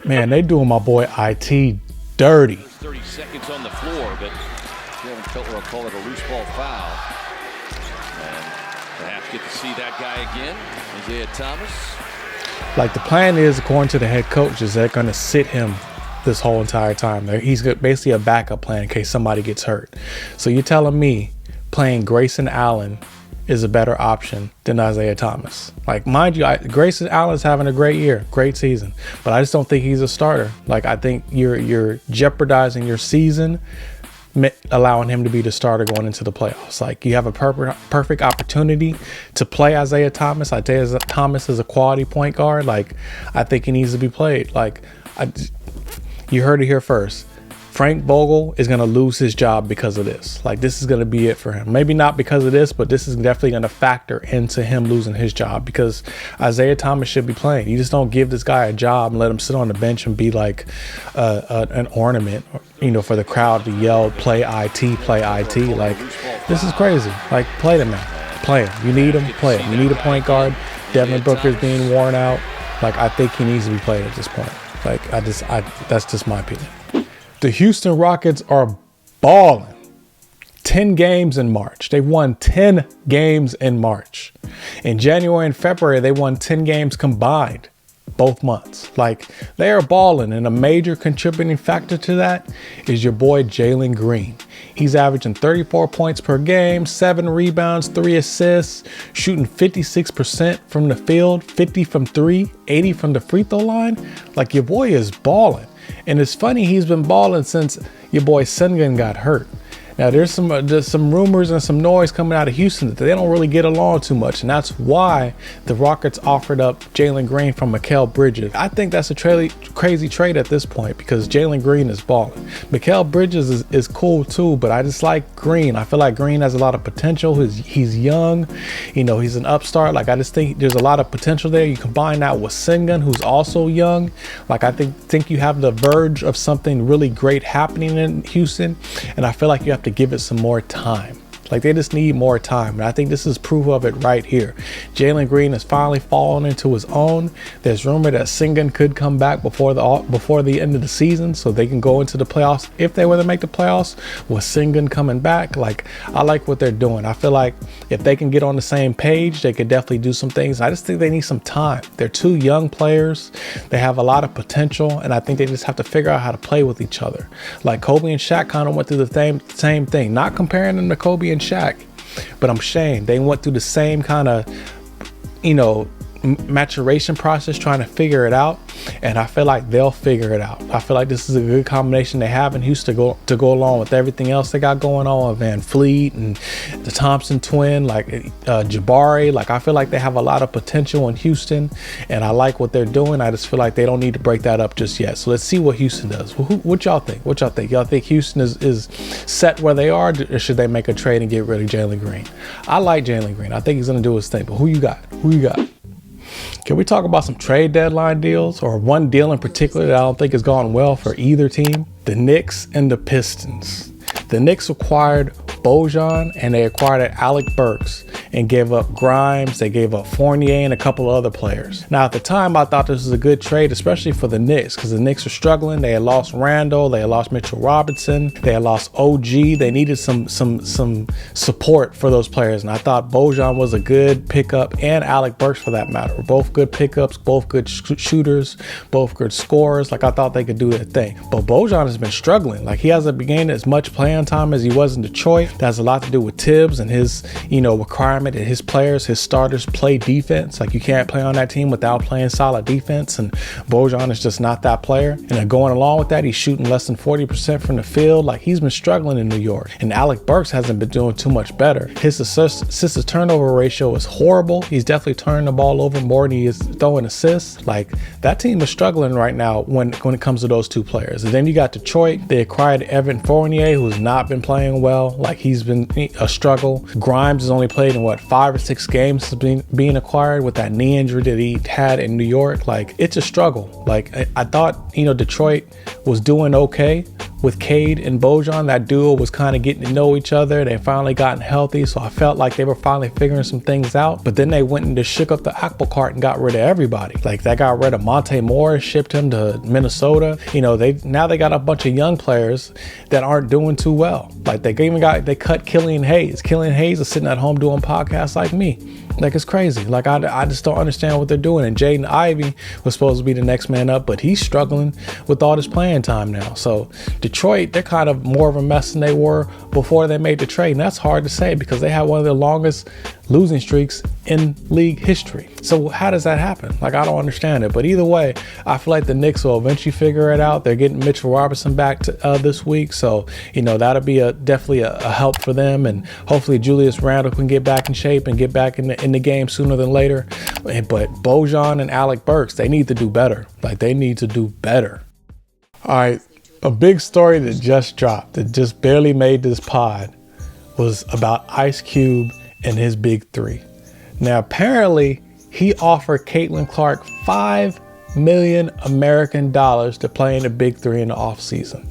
Man, they doing my boy IT dirty. 30 seconds on the floor, but Kevin Cutler will call it a loose ball foul. And perhaps get to see that guy again, Isiah Thomas. Like, the plan is, according to the head coach, is they're going to sit him this whole entire time. He's basically a backup plan in case somebody gets hurt. So you're telling me playing Grayson Allen is a better option than Isiah Thomas? Like, mind you, Grayson Allen's having a great year, great season, but I just don't think he's a starter. Like, I think you're jeopardizing your season, allowing him to be the starter going into the playoffs. Like, you have a perfect opportunity to play Isiah Thomas. Isiah Thomas is a quality point guard. Like, I think he needs to be played. Like, you heard it here first. Frank Vogel is going to lose his job because of this. Like, this is going to be it for him. Maybe not because of this, but this is definitely going to factor into him losing his job, because Isiah Thomas should be playing. You just don't give this guy a job and let him sit on the bench and be like an ornament, you know, for the crowd to yell, play IT, play IT. Like, this is crazy. Like, play the man. Play him. You need him, play him. You need a point guard. Devin Booker's being worn out. Like, I think he needs to be played at this point. Like, that's just my opinion. The Houston Rockets are balling. 10 games in March. They won 10 games in March. In January and February, they won 10 games combined, both months. Like, they are balling, and a major contributing factor to that is your boy Jalen Green. He's averaging 34 points per game, 7 rebounds, 3 assists, shooting 56% from the field, 50 from 3, 80 from the free throw line. Like, your boy is balling. And it's funny, he's been balling since your boy Sengun got hurt. Now, there's some rumors and some noise coming out of Houston that they don't really get along too much, and that's why the Rockets offered up Jalen Green from Mikal Bridges. I think that's a crazy trade at this point, because Jalen Green is balling. Mikal Bridges is cool too, but I just like Green. I feel like Green has a lot of potential. He's young, you know, he's an upstart. Like, I just think there's a lot of potential there. You combine that with Sengun, who's also young. Like, I think you have the verge of something really great happening in Houston, and I feel like you have to give it some more time. Like, they just need more time, and I think this is proof of it right here. Jalen Green is finally falling into his own. There's rumor that Sengun could come back before the end of the season, so they can go into the playoffs if they were to make the playoffs with Sengun coming back. Like, I like what they're doing. I feel like if they can get on the same page, they could definitely do some things. I just think they need some time. They're two young players. They have a lot of potential, and I think they just have to figure out how to play with each other. Like, Kobe and Shaq kind of went through the same thing. Not comparing them to Kobe and Shaq, but I'm saying they went through the same kind of, you know, maturation process, trying to figure it out, and I feel like they'll figure it out. I feel like this is a good combination they have in Houston to go along with everything else they got going on, Van Fleet and the Thompson twin, like Jabari. Like, I feel like they have a lot of potential in Houston, and I like what they're doing. I just feel like they don't need to break that up just yet. So let's see what Houston does. What y'all think? Y'all think Houston is set where they are, or should they make a trade and get rid of Jalen Green? I like Jalen Green. I think he's gonna do his thing, but who you got? Can we talk about some trade deadline deals, or one deal in particular that I don't think has gone well for either team? The Knicks and the Pistons. The Knicks acquired Bojan, and they acquired Alec Burks and gave up Grimes. They gave up Fournier and a couple of other players. Now, at the time, I thought this was a good trade, especially for the Knicks, because the Knicks were struggling. They had lost Randall. They had lost Mitchell Robinson. They had lost OG. They needed some support for those players, and I thought Bojan was a good pickup, and Alec Burks, for that matter, were both good pickups, both good shooters, both good scorers. Like, I thought they could do their thing. But Bojan has been struggling. Like, he hasn't been getting as much playing time as he was in Detroit. That has a lot to do with Tibbs and his, you know, requirement that his players, his starters, play defense. Like, you can't play on that team without playing solid defense, and Bojan is just not that player. And then going along with that, he's shooting less than 40% from the field. Like, he's been struggling in New York. And Alec Burks hasn't been doing too much better. His assist to turnover ratio is horrible. He's definitely turning the ball over more than he is throwing assists. Like, that team is struggling right now when it comes to those two players. And then you got Detroit. They acquired Evan Fournier, who's not been playing well. Like, he's been a struggle. Grimes has only played in 5 or 6 games since being acquired with that knee injury that he had in New York. Like, it's a struggle. Like, I thought, you know, Detroit was doing okay, with Cade and Bojan. That duo was kind of getting to know each other. They finally gotten healthy, so I felt like they were finally figuring some things out. But then they went and just shook up the apple cart and got rid of everybody. Like, they got rid of Monte Morris, shipped him to Minnesota. You know, they got a bunch of young players that aren't doing too well. Like, they cut Killian Hayes. Killian Hayes is sitting at home doing podcasts like me. Like, it's crazy. Like, I just don't understand what they're doing. And Jaden Ivey was supposed to be the next man up, but he's struggling with all this playing time now. So Detroit, they're kind of more of a mess than they were before they made the trade. And that's hard to say because they had one of the longest losing streaks in league history. So how does that happen? Like, I don't understand it. But either way, I feel like the Knicks will eventually figure it out. They're getting Mitchell Robinson back this week. So, you know, that'll be definitely a help for them. And hopefully Julius Randle can get back in shape and get back in the game sooner than later. But Bojan and Alec Burks, they need to do better. Like, they need to do better. All right. A big story that just dropped, that just barely made this pod, was about Ice Cube and his big three. Now, apparently, he offered Caitlin Clark $5 million American dollars to play in the big three in the offseason.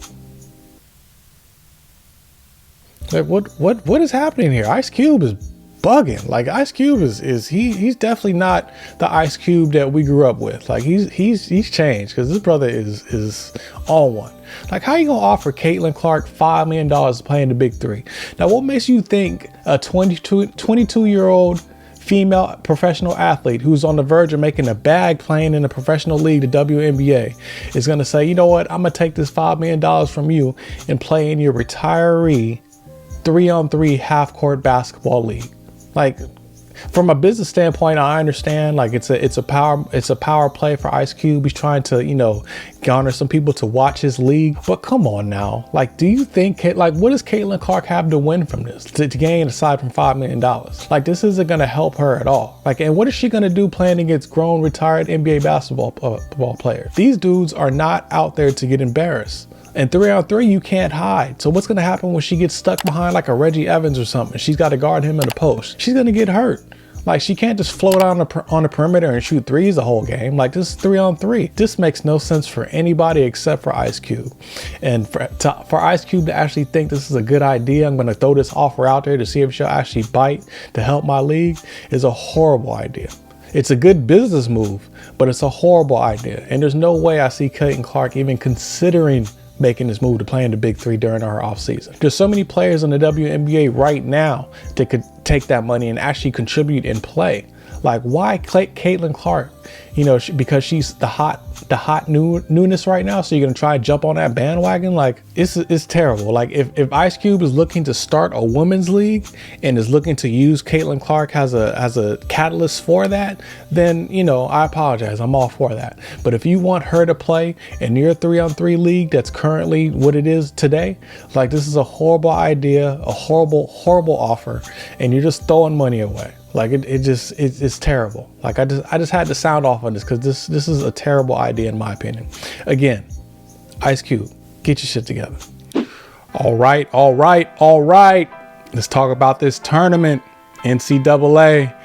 Like, what is happening here? Ice Cube is bugging. Like, Ice Cube he's definitely not the Ice Cube that we grew up with. Like, he's changed, because this brother is on one. Like, how you gonna offer Caitlin Clark $5 million to play in the big three? Now, what makes you think a 22-year-old female professional athlete who's on the verge of making a bag playing in a professional league, the WNBA, is gonna say, you know what, I'm gonna take this $5 million from you and play in your retiree 3-on-3 half-court basketball league? Like, from a business standpoint, I understand. Like, it's a power play for Ice Cube. He's trying to, you know, garner some people to watch his league. But come on now, like, do you think, like, what does Caitlin Clark have to win from this, to gain aside from $5 million? Like, this isn't going to help her at all. Like, and what is she going to do playing against grown retired NBA basketball players? These dudes are not out there to get embarrassed. And 3-on-3, you can't hide. So what's going to happen when she gets stuck behind like a Reggie Evans or something? She's got to guard him in the post. She's going to get hurt. Like, she can't just float out on the perimeter and shoot threes the whole game. Like, this is 3-on-3. This makes no sense for anybody except for Ice Cube. And for Ice Cube to actually think this is a good idea, I'm going to throw this offer out there to see if she'll actually bite to help my league, is a horrible idea. It's a good business move, but it's a horrible idea. And there's no way I see Caitlin Clark even considering making this move to play in the big three during our offseason. There's so many players in the WNBA right now that could take that money and actually contribute and play. Like, why Caitlin Clark? You know, because she's the hot newness right now, so you're gonna try to jump on that bandwagon? Like, it's terrible. Like, if Ice Cube is looking to start a women's league and is looking to use Caitlin Clark as a catalyst for that, then, you know, I apologize. I'm all for that. But if you want her to play in your 3-on-3 league that's currently what it is today, like, this is a horrible idea, a horrible offer, and you're just throwing money away. Like, it's terrible. Like, I just had to sound off on this, because this is a terrible idea in my opinion. Again, Ice Cube, get your shit together. All right. Let's talk about this tournament, NCAA.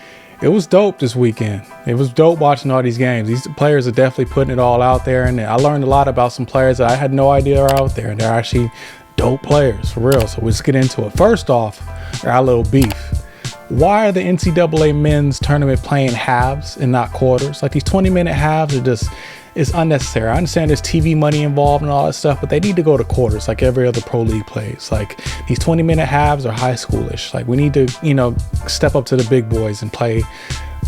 It was dope this weekend. It was dope watching all these games. These players are definitely putting it all out there, and I learned a lot about some players that I had no idea are out there, and they're actually dope players, for real. So let's get into it. First off, our little beef. Why are the NCAA men's tournament playing halves and not quarters? Like, these 20-minute halves are just, it's unnecessary. I understand there's TV money involved and all that stuff, but they need to go to quarters like every other pro league plays. Like, these 20-minute halves are high schoolish. Like, we need to, you know, step up to the big boys and play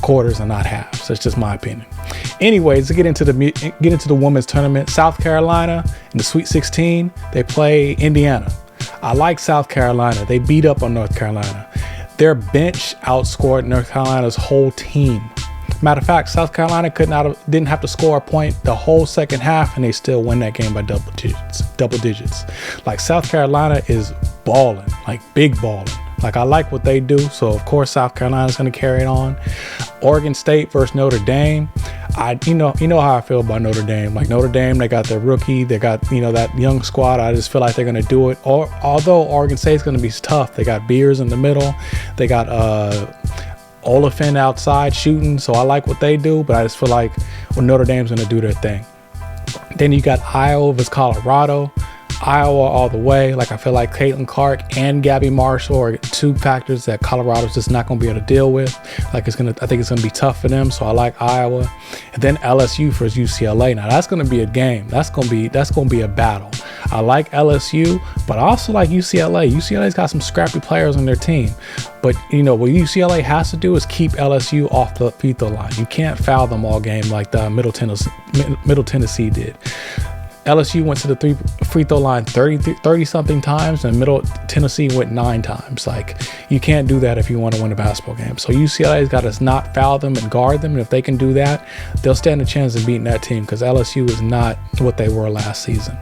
quarters and not halves. That's just my opinion. Anyways, to get into the women's tournament, South Carolina in the Sweet 16, they play Indiana. I like South Carolina. They beat up on North Carolina. Their bench outscored North Carolina's whole team. Matter of fact, South Carolina didn't have to score a point the whole second half, and they still win that game by double digits. Like, South Carolina is balling, like big balling. Like, I like what they do, so of course South Carolina's going to carry it on. Oregon State versus Notre Dame. You know how I feel about Notre Dame. Like, Notre Dame, they got their rookie, they got, you know, that young squad. I just feel like they're going to do it. Although Oregon State's going to be tough. They got Beers in the middle. They got Oliphant outside shooting, so I like what they do, but I just feel like Notre Dame's going to do their thing. Then you got Iowa versus Colorado. Iowa all the way. Like, I feel like Caitlin Clark and Gabby Marshall are two factors that Colorado's just not going to be able to deal with. Like, I think it's going to be tough for them. So I like Iowa. And then LSU versus UCLA. Now that's going to be a game. That's going to be a battle. I like LSU, but I also like UCLA. UCLA's got some scrappy players on their team. But, you know, what UCLA has to do is keep LSU off the free throw line. You can't foul them all game like the Middle Tennessee did. LSU went to the free throw line 30 something times, and Middle Tennessee went 9 times. Like, you can't do that if you want to win a basketball game. So UCLA's got to not foul them and guard them. And if they can do that, they'll stand a chance of beating that team, because LSU is not what they were last season.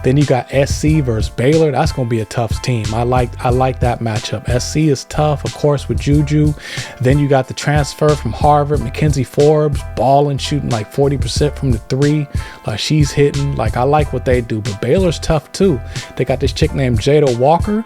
Then you got SC versus Baylor. That's going to be a tough team. I like that matchup. SC is tough, of course, with Juju. Then you got the transfer from Harvard, Mackenzie Forbes, balling, shooting like 40% from the 3. Like, she's hitting. Like, I like what they do. But Baylor's tough too. They got this chick named Jada Walker,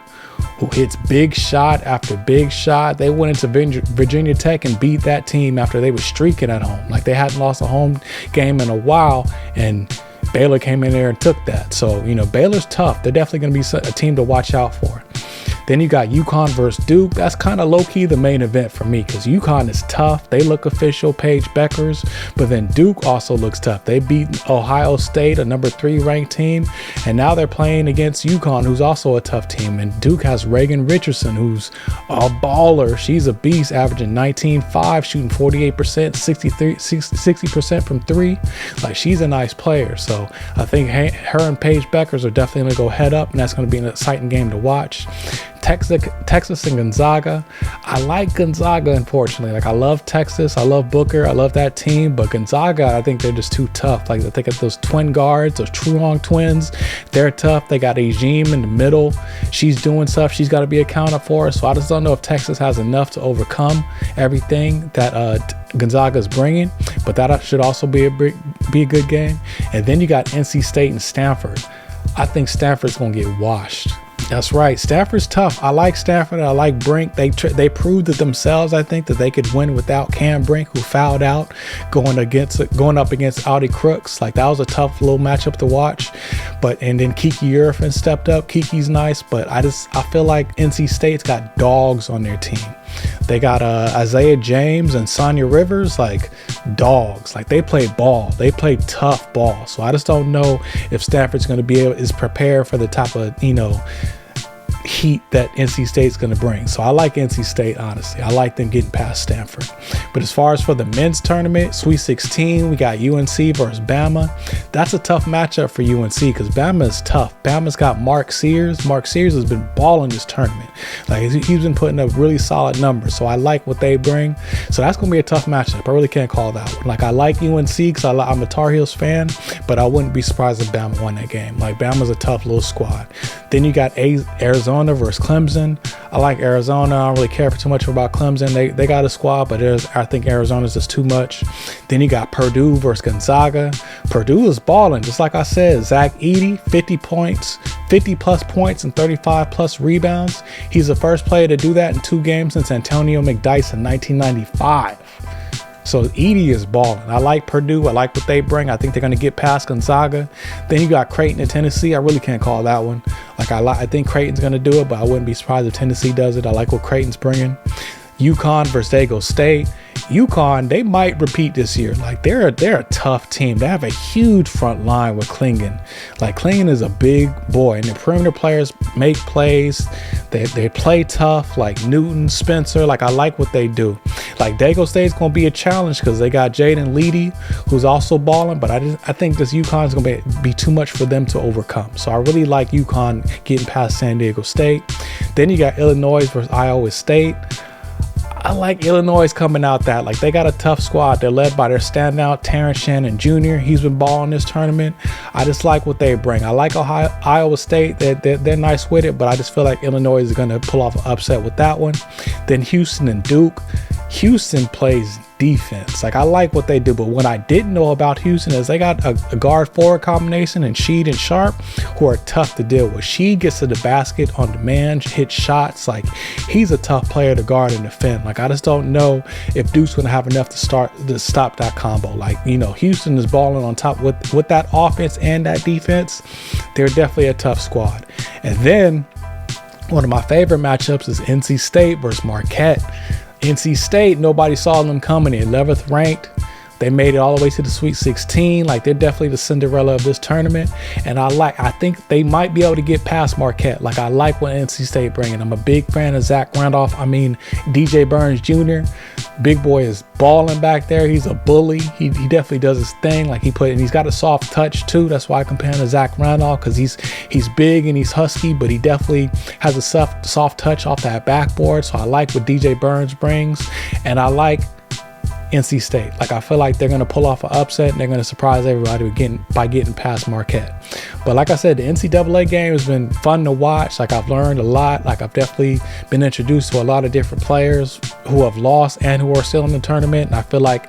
who hits big shot after big shot. They went into Virginia Tech and beat that team after they were streaking at home. Like, they hadn't lost a home game in a while, and Baylor came in there and took that. So, you know, Baylor's tough. They're definitely going to be a team to watch out for. Then you got UConn versus Duke. That's kind of low-key the main event for me, because UConn is tough. They look official, Paige Beckers. But then Duke also looks tough. They beat Ohio State, a number 3 ranked team. And now they're playing against UConn, who's also a tough team. And Duke has Reagan Richardson, who's a baller. She's a beast, averaging 19.5, shooting 48%, 60% from 3. Like, she's a nice player. So I think her and Paige Beckers are definitely going to go head up, and that's going to be an exciting game to watch. Texas and Gonzaga. I like Gonzaga, unfortunately. Like, I love Texas. I love Booker. I love that team. But Gonzaga, I think they're just too tough. Like, they got those twin guards, those Truong twins. They're tough. They got Ajim in the middle. She's doing stuff she's got to be accounted for. So I just don't know if Texas has enough to overcome everything that Gonzaga is bringing. But that should also be a good game. And then you got NC State and Stanford. I think Stanford's going to get washed. That's right. Stanford's tough. I like Stanford. I like Brink. They proved it themselves, I think, that they could win without Cam Brink, who fouled out going up against Audi Crooks. Like, that was a tough little matchup to watch. And then Kiki Urfin stepped up. Kiki's nice, but I feel like NC State's got dogs on their team. They got Isaiah James and Sonya Rivers, like dogs. Like, they play ball. They play tough ball. So I just don't know if Stanford's going to is prepared for the type of, you know, heat that NC State's going to bring. So I like NC State, honestly. I like them getting past Stanford. But as far as for the men's tournament, Sweet 16, we got UNC versus Bama. That's a tough matchup for UNC, because Bama is tough. Bama's got Mark Sears. Mark Sears has been balling this tournament. Like, he's been putting up really solid numbers. So I like what they bring. So that's going to be a tough matchup. I really can't call that one. Like, I like UNC because I'm a Tar Heels fan, but I wouldn't be surprised if Bama won that game. Like, Bama's a tough little squad. Then you got Arizona versus Clemson. I like Arizona. I don't really care for too much about Clemson. They got a squad, but I think Arizona's just too much. Then you got Purdue versus Gonzaga. Purdue is balling, just like I said. Zach Edey, 50 plus points and 35 plus rebounds. He's the first player to do that in 2 games since Antonio McDyess in 1995. So Edey is balling. I like Purdue. I like what they bring. I think they're going to get past Gonzaga. Then you got Creighton and Tennessee. I really can't call that one. Like, I think Creighton's going to do it, but I wouldn't be surprised if Tennessee does it. I like what Creighton's bringing. UConn versus Dago State. UConn, they might repeat this year. Like, they're a tough team. They have a huge front line with Klingon. Like, Klingon is a big boy, and the perimeter players make plays. They play tough, like Newton, Spencer. Like, I like what they do. Like, Dago State's going to be a challenge because they got Jaden Leedy, who's also balling, but I think this UConn is going to be too much for them to overcome. So I really like UConn getting past San Diego State. Then you got Illinois versus Iowa State. I like Illinois coming out that. Like, they got a tough squad. They're led by their standout, Terrence Shannon Jr. He's been balling this tournament. I just like what they bring. I like Iowa State. They're nice with it, but I just feel like Illinois is going to pull off an upset with that one. Then Houston and Duke. Houston plays defense. Like, I like what they do, but what I didn't know about Houston is they got a guard forward combination in Sheed and Sharp who are tough to deal with. Sheed gets to the basket on demand, hits shots. Like, he's a tough player to guard and defend. Like, I just don't know if Duke's going to have enough to stop that combo. Like, you know, Houston is balling on top with that offense and that defense. They're definitely a tough squad. And then one of my favorite matchups is NC State versus Marquette. NC State, nobody saw them coming in. 11th ranked. They made it all the way to the Sweet 16. Like, they're definitely the Cinderella of this tournament. And I think they might be able to get past Marquette. Like, I like what NC State bringing. I'm a big fan of Zach Randolph. DJ Burns Jr. Big boy is balling back there. He's a bully. He definitely does his thing. Like, he's got a soft touch too. That's why I compare him to Zach Randolph, because he's big and he's husky, but he definitely has a soft touch off that backboard. So I like what DJ Burns brings, and I like NC State. Like, I feel like they're going to pull off an upset and they're going to surprise everybody by getting past Marquette. But like I said, the NCAA game has been fun to watch. Like, I've learned a lot. Like, I've definitely been introduced to a lot of different players who have lost and who are still in the tournament. And I feel like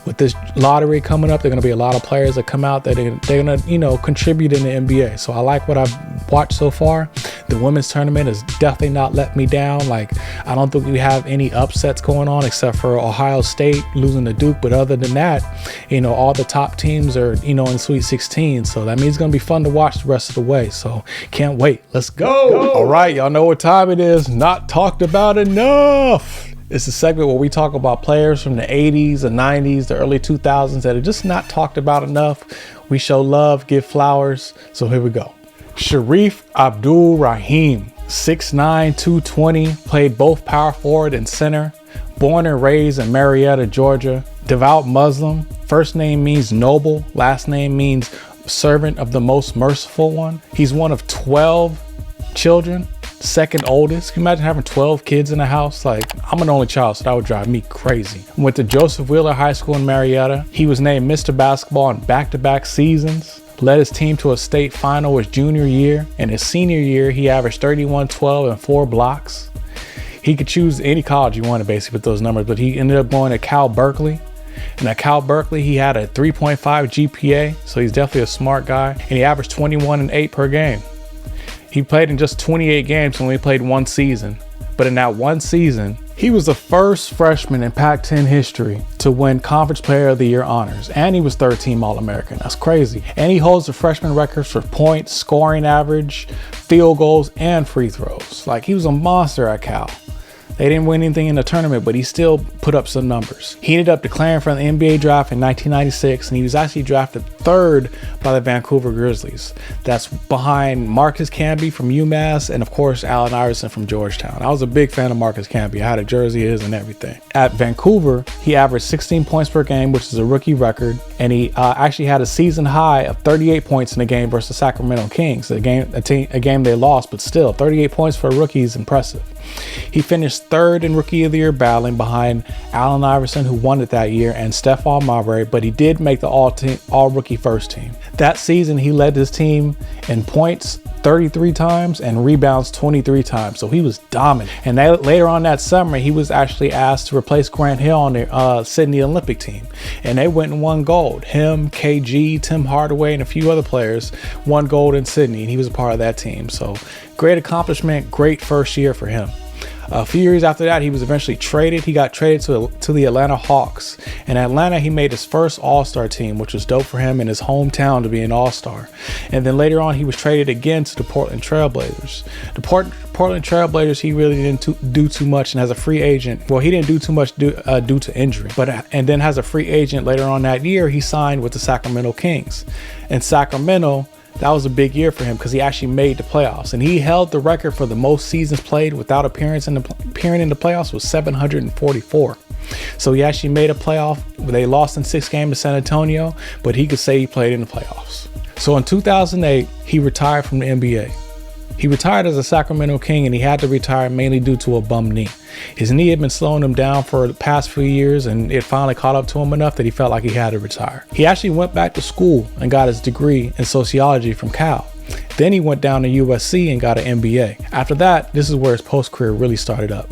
with this lottery coming up, there are going to be a lot of players that come out that they're going to, you know, contribute in the NBA. So I like what I've watched so far. The women's tournament has definitely not let me down. Like, I don't think we have any upsets going on except for Ohio State losing to Duke. But other than that, you know, all the top teams are, you know, in Sweet 16. So that means it's going to be fun to watch the rest of the way. So can't wait. Let's go. All right. Y'all know what time it is. Not talked about enough. It's a segment where we talk about players from the 80s, the 90s, the early 2000s that are just not talked about enough. We show love, give flowers. So here we go. Shareef Abdur-Rahim, 6'9", 220, played both power forward and center. Born and raised in Marietta, Georgia. Devout Muslim. First name means noble. Last name means servant of the most merciful one. He's one of 12 children. Second oldest. Can you imagine having 12 kids in the house? Like, I'm an only child, so that would drive me crazy. Went to Joseph Wheeler High School in Marietta. He was named Mr. Basketball in back-to-back seasons. Led his team to a state final his junior year. And his senior year, he averaged 31, 12, and 4 blocks. He could choose any college he wanted, basically, with those numbers, but he ended up going to Cal Berkeley. And at Cal Berkeley, he had a 3.5 GPA, so he's definitely a smart guy. And he averaged 21 and 8 per game. He played in just 28 games and only played one season. But in that one season, he was the first freshman in Pac-10 history to win Conference Player of the Year honors. And he was third-team All-American. That's crazy. And he holds the freshman records for points, scoring average, field goals, and free throws. Like, he was a monster at Cal. They didn't win anything in the tournament, but he still put up some numbers. He ended up declaring for the NBA draft in 1996, and he was actually drafted third by the Vancouver Grizzlies. That's behind Marcus Camby from UMass and, of course, Allen Iverson from Georgetown. I was a big fan of Marcus Camby. I had a jersey of his and everything. At Vancouver, he averaged 16 points per game, which is a rookie record, and he actually had a season high of 38 points in the game versus the Sacramento Kings. A game they lost, but still, 38 points for a rookie is impressive. He finished third in Rookie of the Year battling behind Allen Iverson, who won it that year, and Stephon Marbury, but he did make the all-rookie first team. That season, he led his team in points 33 times and rebounds 23 times, so he was dominant. And later on that summer, he was actually asked to replace Grant Hill on the Sydney Olympic team, and they went and won gold. Him, KG, Tim Hardaway, and a few other players won gold in Sydney, and he was a part of that team. So great accomplishment, great first year for him. A few years after that, he was eventually traded. He got traded to the Atlanta Hawks. In Atlanta, he made his first All-Star team, which was dope for him in his hometown to be an All-Star. And then later on, he was traded again to the Portland Trailblazers. The Portland Trailblazers, he really didn't do too much, and as a free agent, well, he didn't do too much due to injury. And then as a free agent later on that year, he signed with the Sacramento Kings. In Sacramento, that was a big year for him because he actually made the playoffs, and he held the record for the most seasons played without appearing in the playoffs was 744. So he actually made a playoff. They lost in 6 games to San Antonio, but he could say he played in the playoffs. So in 2008, he retired from the NBA. He retired as a Sacramento King, and he had to retire mainly due to a bum knee. His knee had been slowing him down for the past few years, and it finally caught up to him enough that he felt like he had to retire. He actually went back to school and got his degree in sociology from Cal. Then he went down to USC and got an MBA. After that, this is where his post-career really started up.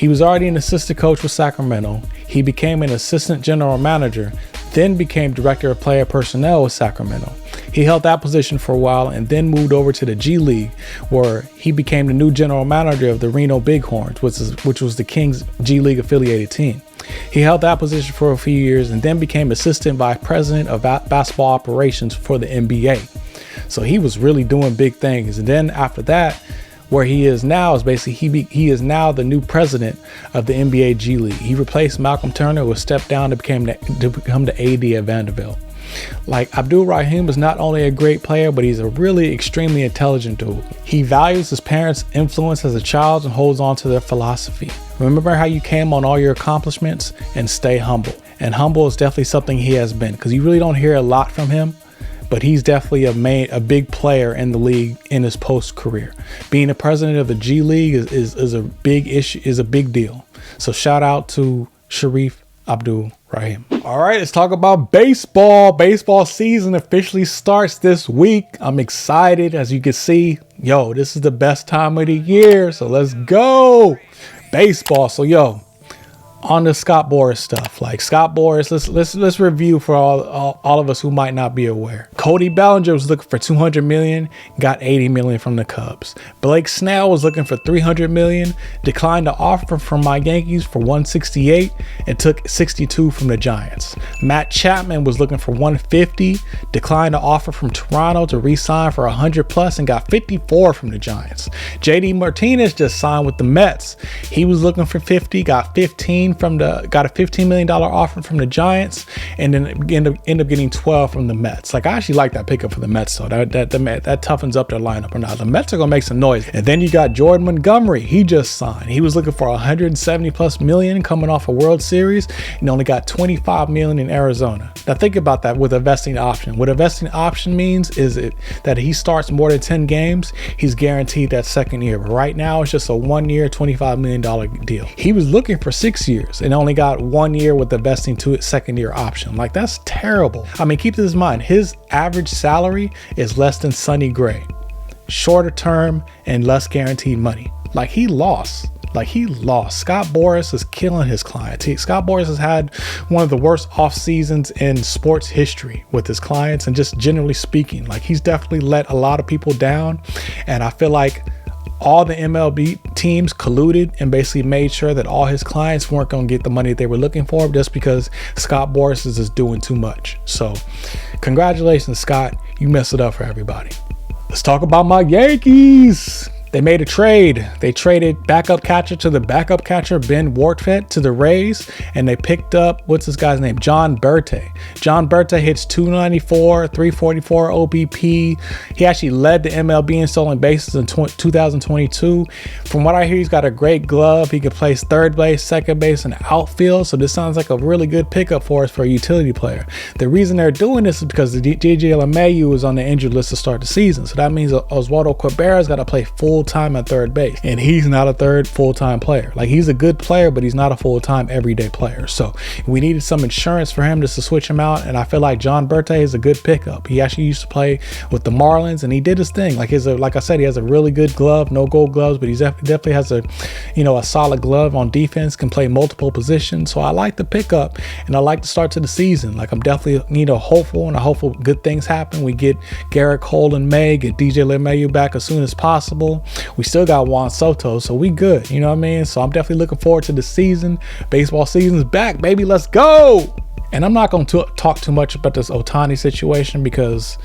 He was already an assistant coach with Sacramento. He became an assistant general manager, then became director of player personnel with Sacramento. He held that position for a while and then moved over to the G League, where he became the new general manager of the Reno Bighorns, which was the Kings G League affiliated team. He held that position for a few years and then became assistant vice president of basketball operations for the NBA. So he was really doing big things. And then after that, where he is now is basically he is now the new president of the NBA G League. He replaced Malcolm Turner, who stepped down to become the AD at Vanderbilt. Like, Abdul Rahim is not only a great player, but he's a really extremely intelligent dude. He values his parents' influence as a child and holds on to their philosophy. Remember how you came on all your accomplishments, and stay humble. And humble is definitely something he has been, because you really don't hear a lot from him. But he's definitely a big player in the league in his post career. Being the president of the G League is a big issue, is a big deal. So shout out to Sharif Abdul Rahim. All right, let's talk about baseball. Baseball season officially starts this week. I'm excited. As you can see, this is the best time of the year. So let's go. Baseball. So on the Scott Boras stuff, like Scott Boras, let's review for all of us who might not be aware. Cody Bellinger was looking for $200 million, got $80 million from the Cubs. Blake Snell was looking for $300 million, declined the offer from my Yankees for $168 and took $62 from the Giants. Matt Chapman was looking for $150, declined the offer from Toronto to re-sign for $100 plus and got $54 from the Giants. JD Martinez just signed with the Mets. He was looking for $50, got $15 got a $15 million offer from the Giants, and then end up getting $12 from the Mets. Like, I actually like that pickup for the Mets, so that toughens up their lineup. Or not, the Mets are gonna make some noise. And then you got Jordan Montgomery. He just signed. He was looking for $170+ million coming off a World Series, and only got $25 million in Arizona. Now think about that with a vesting option. What a vesting option means is that he starts more than 10 games, he's guaranteed that second year. But right now, it's just a 1 year, $25 million deal. He was looking for 6 years and only got 1 year with the vesting to its second year option. Like, that's terrible. I mean, keep this in mind. His average salary is less than Sonny Gray. Shorter term and less guaranteed money. Like, he lost. Scott Boras is killing his clients. Scott Boras has had one of the worst off seasons in sports history with his clients, and just generally speaking, like, he's definitely let a lot of people down. And I feel like all the MLB teams colluded and basically made sure that all his clients weren't going to get the money that they were looking for, just because Scott Boras is just doing too much. So congratulations, Scott. You messed it up for everybody. Let's talk about my Yankees. They made a trade. They traded backup catcher to the backup catcher, Ben Wartfett, to the Rays, and they picked up, what's this guy's name? John Berta. John Berta hits .294, .344 OBP. He actually led the MLB in stolen bases in 2022. From what I hear, he's got a great glove. He can play third base, second base, and outfield. So this sounds like a really good pickup for us for a utility player. The reason they're doing this is because the DJ LeMahieu was on the injured list to start the season. So that means Oswaldo Cabrera's got to play full-time at third base, and he's not a third full-time player. Like, he's a good player, but he's not a full-time everyday player. So we needed some insurance for him just to switch him out, and I feel like John Berta is a good pickup. He actually used to play with the Marlins, and he did his thing. Like I said, he has a really good glove, no gold gloves, but he definitely has a solid glove on defense, can play multiple positions. So I like the pickup, and I like the start to the season. Like, I'm definitely hopeful, and I hope good things happen. We get Garrett Cole in May, get DJ LeMahieu back as soon as possible. We still got Juan Soto, so we good. You know what I mean? So I'm definitely looking forward to the season. Baseball season's back, baby. Let's go. And I'm not going to talk too much about this Ohtani situation because,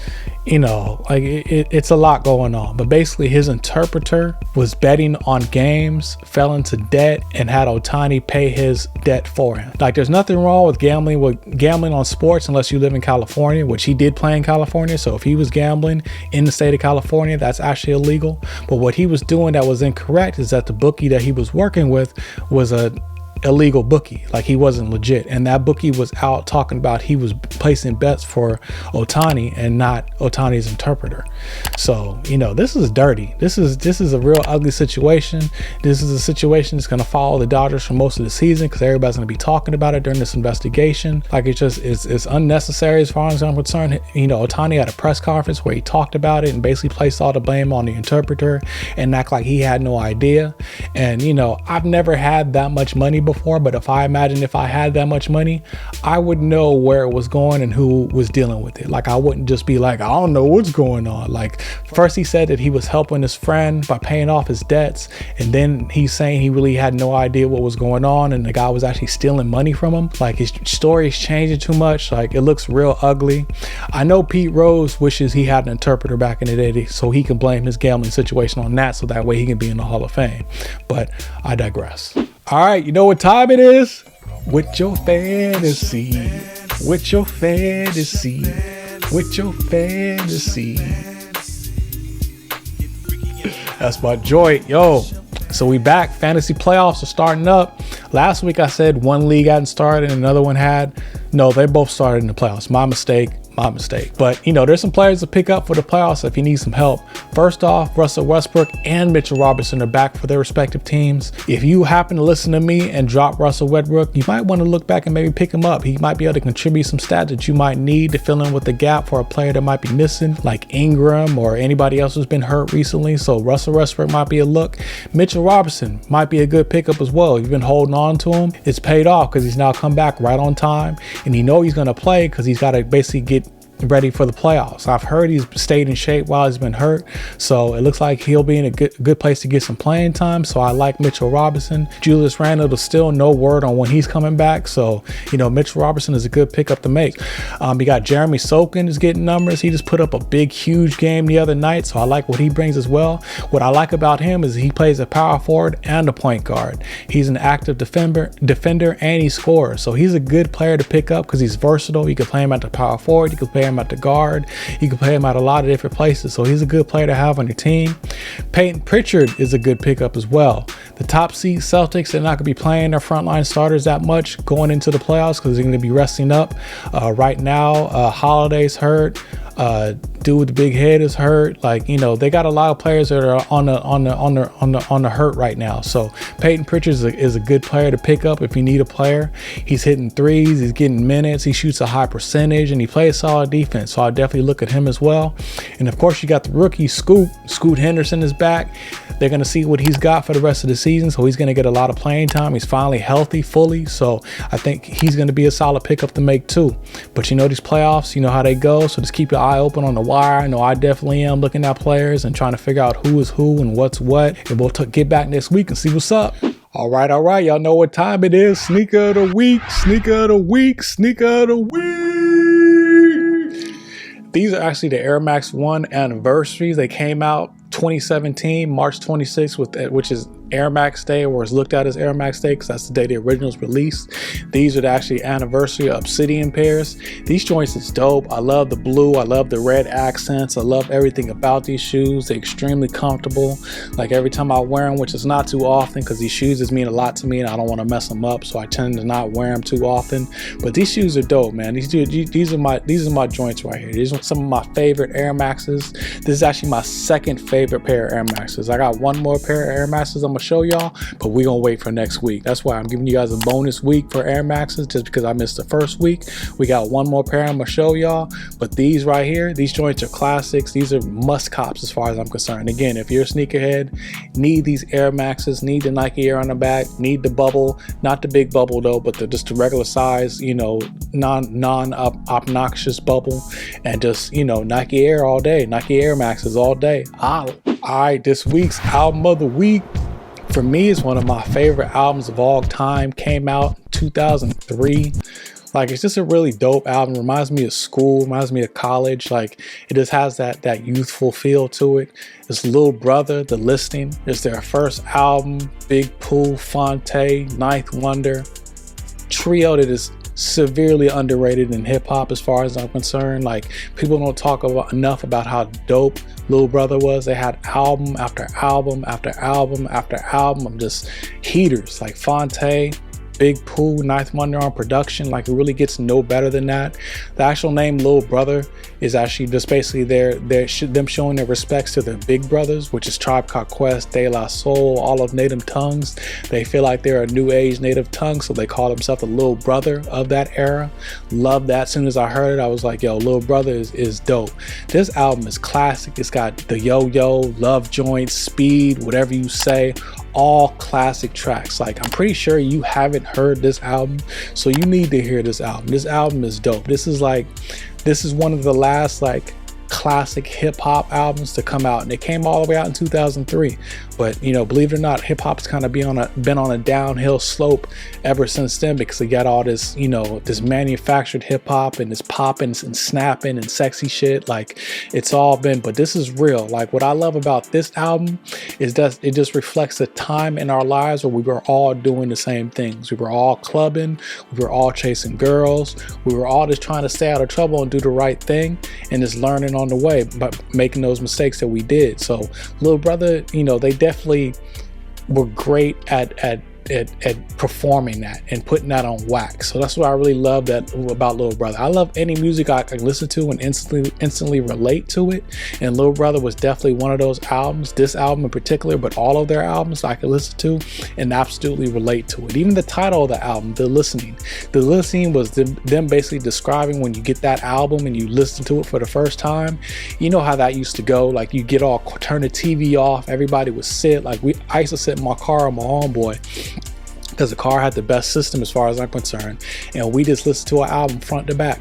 it's a lot going on. But basically, his interpreter was betting on games, fell into debt, and had Ohtani pay his debt for him. Like, there's nothing wrong with gambling on sports unless you live in California, which he did play in California. So if he was gambling in the state of California, that's actually illegal. But what he was doing that was incorrect is that the bookie that he was working with was a illegal bookie. Like, he wasn't legit, and that bookie was out talking about he was placing bets for Ohtani and not Ohtani's interpreter. So, you know, this is dirty. This is a real ugly situation. This is a situation that's going to follow the Dodgers for most of the season, because everybody's going to be talking about it during this investigation. Like, it's unnecessary as far as I'm concerned. You know, Ohtani had a press conference where he talked about it and basically placed all the blame on the interpreter and act like he had no idea. And, you know, I've never had that much money before, but if I had that much money, I would know where it was going and who was dealing with it. Like, I wouldn't just be like, I don't know what's going on. Like, first he said that he was helping his friend by paying off his debts, and then he's saying he really had no idea what was going on and the guy was actually stealing money from him. Like, his story is changing too much. Like, it looks real ugly. I know Pete Rose wishes he had an interpreter back in the day so he can blame his gambling situation on that, so that way he can be in the Hall of Fame. But I digress. All right, you know what time it is? With your fantasy. With your fantasy. With your fantasy. That's my joint, yo. So we back. Fantasy playoffs are starting up. Last week I said one league hadn't started and another one had. No, they both started in the playoffs. My mistake. But, you know, there's some players to pick up for the playoffs if you need some help. First off, Russell Westbrook and Mitchell Robinson are back for their respective teams. If you happen to listen to me and drop Russell Westbrook, you might want to look back and maybe pick him up. He might be able to contribute some stats that you might need to fill in with the gap for a player that might be missing, like Ingram or anybody else who's been hurt recently. So Russell Westbrook might be a look. Mitchell Robinson might be a good pickup as well. You've been holding on to him. It's paid off because he's now come back right on time, and you know he's going to play because he's got to basically get ready for the playoffs. I've heard he's stayed in shape while he's been hurt, so it looks like he'll be in a good place to get some playing time. So I like Mitchell Robinson. Julius Randle, there's still no word on when he's coming back, so you know Mitchell Robinson is a good pickup to make. You got Jeremy Sokin is getting numbers. He just put up a big huge game the other night, so I like what he brings as well. What I like about him is he plays a power forward and a point guard. He's an active defender and he scores, so he's a good player to pick up because he's versatile. You can play him at the power forward, you can play him at the guard, you can play him at a lot of different places, so he's a good player to have on your team. Peyton Pritchard is a good pickup as well. The top seed Celtics are not going to be playing their frontline starters that much going into the playoffs because they're going to be resting up. Right now, Holiday's hurt. Dude with the big head is hurt. Like, you know, they got a lot of players that are on the hurt right now. So Peyton Pritchard is a good player to pick up if you need a player. He's hitting threes, he's getting minutes, he shoots a high percentage, and he plays solid defense. So I definitely look at him as well. And of course, you got the rookie Scoot Henderson is back. They're going to see what he's got for the rest of the season. So he's going to get a lot of playing time. He's finally healthy fully. So I think he's going to be a solid pickup to make too. But you know, these playoffs, you know how they go. So just keep your eye open on the wire. I know I definitely am looking at players and trying to figure out who is who and what's what. And we'll get back next week and see what's up. All right. Y'all know what time it is. Sneaker of the week. These are actually the Air Max 1 anniversaries. They came out 2017, March 26th, which is Air Max Day, or is looked at as Air Max Day because that's the day the originals released. These are the actually anniversary Obsidian pairs. These joints is dope. I love the blue. I love the red accents. I love everything about these shoes. They're extremely comfortable. Like every time I wear them, which is not too often because these shoes mean a lot to me and I don't want to mess them up, so I tend to not wear them too often. But these shoes are dope, man. These are my joints right here. These are some of my favorite Air Maxes. This is actually my second favorite pair of Air Maxes. I got one more pair of Air Maxes I'm gonna show y'all, but we're gonna wait for next week. That's why I'm giving you guys a bonus week for Air Maxes, just because I missed the first week. We got one more pair I'm gonna show y'all, but these right here, these joints are classics. These are must cops as far as I'm concerned. Again, if you're a sneakerhead, need these Air Maxes, need the Nike Air on the back, need the bubble, not the big bubble though, but just the regular size, you know, non-obnoxious bubble, and just, you know, Nike Air all day, Nike Air Maxes all day. All right, this week's album of the week for me is one of my favorite albums of all time. Came out in 2003. Like, it's just a really dope album. Reminds me of school, reminds me of college. Like, it just has that youthful feel to it. It's Lil Brother, The Listening. It's their first album. Big Pooh, Fonte, Ninth Wonder. Trio that is severely underrated in hip-hop as far as I'm concerned. Like, people don't talk enough about how dope Lil Brother was. They had album after album after album after album of just heaters. Like Fonte, Big Pooh, Ninth Wonder on production. Like, it really gets no better than that. The actual name Lil Brother is actually just basically them showing their respects to their big brothers, which is Tribe Called Quest, De La Soul, all of native tongues. They feel like they're a new age native tongue, so they call themselves the Lil Brother of that era. Love that. As soon as I heard it, I was like, yo, Lil Brother is dope. This album is classic. It's got the Yo-Yo, Love Joint, Speed, whatever you say, all classic tracks. Like, I'm pretty sure you haven't heard this album, so you need to hear this album. This album is dope. This is one of the last like classic hip-hop albums to come out, and it came all the way out in 2003. But you know, believe it or not, hip-hop's kind of been on a downhill slope ever since then, because we got all this, you know, this manufactured hip-hop and this popping and snapping and sexy shit. Like, it's all been, but this is real. Like, what I love about this album is that it just reflects the time in our lives where we were all doing the same things. We were all clubbing, we were all chasing girls, we were all just trying to stay out of trouble and do the right thing, and just learning on the way, but making those mistakes that we did. So Lil Brother, you know, they definitely were great at performing that and putting that on wax. So that's what I really love about Lil Brother. I love any music I can listen to and instantly relate to it, and Lil Brother was definitely one of those albums, this album in particular, but all of their albums I could listen to and absolutely relate to it. Even the title of the album, The Listening was them basically describing when you get that album and you listen to it for the first time. You know how that used to go. Like, you get all, turn the TV off, everybody would sit. Like, I used to sit in my car with my homeboy, because the car had the best system as far as I'm concerned, and we just listened to an album front to back.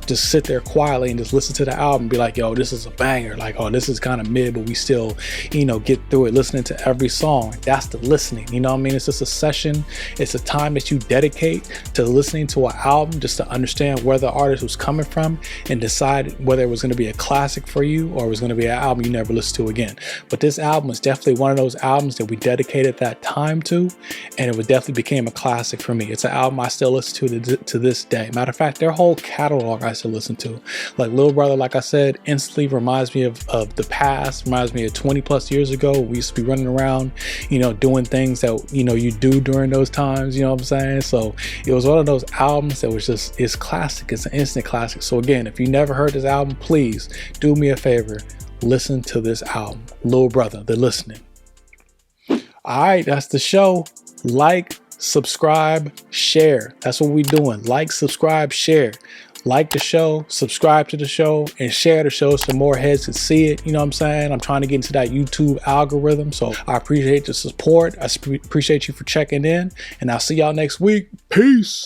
Just sit there quietly and just listen to the album, be like, yo, this is a banger. Like, oh, this is kind of mid, but we still, you know, get through it, listening to every song. Like, that's the listening, you know what I mean? It's just a session. It's a time that you dedicate to listening to an album, just to understand where the artist was coming from and decide whether it was going to be a classic for you or it was going to be an album you never listen to again. But this album is definitely one of those albums that we dedicated that time to, and it definitely became a classic for me. It's an album I still listen to this day. Matter of fact, their whole catalog I to listen to. Like, Lil Brother, like I said, instantly reminds me of the past, reminds me of 20 plus years ago. We used to be running around, you know, doing things that, you know, you do during those times, you know what I'm saying? So it was one of those albums that was just, it's classic. It's an instant classic. So again, if you never heard this album, please do me a favor, listen to this album, Lil Brother, The Listening. All right, that's the show. Like, subscribe, share. That's what we're doing. Like, subscribe, share. Like the show, subscribe to the show, and share the show so more heads can see it. You know what I'm saying? I'm trying to get into that YouTube algorithm, so I appreciate the support. I appreciate you for checking in, and I'll see y'all next week. Peace.